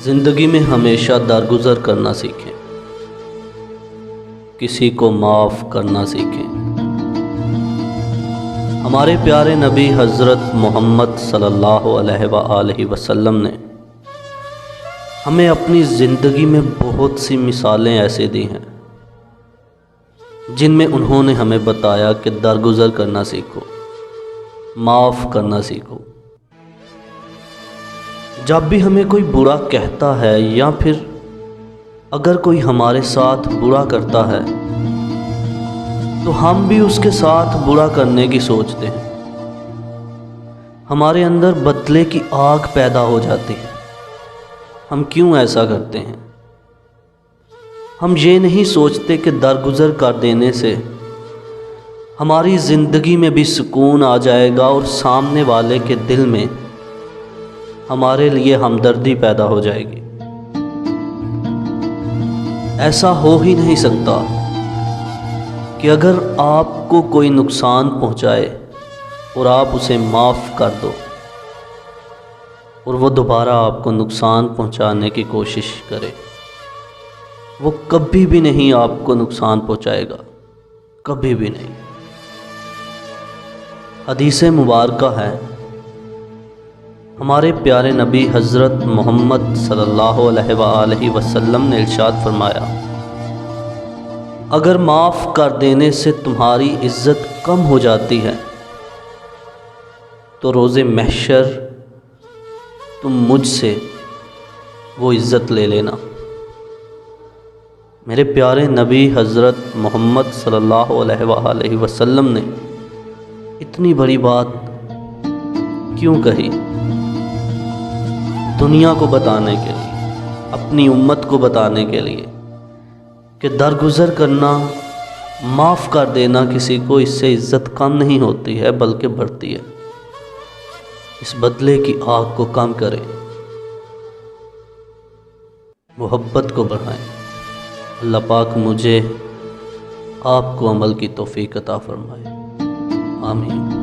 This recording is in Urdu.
زندگی میں ہمیشہ درگزر کرنا سیکھیں، کسی کو معاف کرنا سیکھیں۔ ہمارے پیارے نبی حضرت محمد صلی اللہ علیہ وآلہ وسلم نے ہمیں اپنی زندگی میں بہت سی مثالیں ایسے دی ہیں جن میں انہوں نے ہمیں بتایا کہ درگزر کرنا سیکھو، معاف کرنا سیکھو۔ جب بھی ہمیں کوئی برا کہتا ہے یا پھر اگر کوئی ہمارے ساتھ برا کرتا ہے تو ہم بھی اس کے ساتھ برا کرنے کی سوچتے ہیں۔ ہمارے اندر بدلے کی آگ پیدا ہو جاتی ہے۔ ہم کیوں ایسا کرتے ہیں؟ ہم یہ نہیں سوچتے کہ درگزر کر دینے سے ہماری زندگی میں بھی سکون آ جائے گا اور سامنے والے کے دل میں ہمارے لیے ہمدردی پیدا ہو جائے گی۔ ایسا ہو ہی نہیں سکتا کہ اگر آپ کو کوئی نقصان پہنچائے اور آپ اسے معاف کر دو اور وہ دوبارہ آپ کو نقصان پہنچانے کی کوشش کرے، وہ کبھی بھی نہیں آپ کو نقصان پہنچائے گا، کبھی بھی نہیں۔ حدیث مبارکہ ہے، ہمارے پیارے نبی حضرت محمد صلی اللہ علیہ وآلہ وسلم نے ارشاد فرمایا، اگر معاف کر دینے سے تمہاری عزت کم ہو جاتی ہے تو روز محشر تم مجھ سے وہ عزت لے لینا۔ میرے پیارے نبی حضرت محمد صلی اللہ علیہ وآلہ وسلم نے اتنی بڑی بات کیوں کہی؟ دنیا کو بتانے کے لیے، اپنی امت کو بتانے کے لیے کہ درگزر کرنا، معاف کر دینا کسی کو، اس سے عزت کم نہیں ہوتی ہے بلکہ بڑھتی ہے۔ اس بدلے کی آگ کو کم کریں، محبت کو بڑھائیں۔ اللہ پاک مجھے آپ کو عمل کی توفیق عطا فرمائے، آمین۔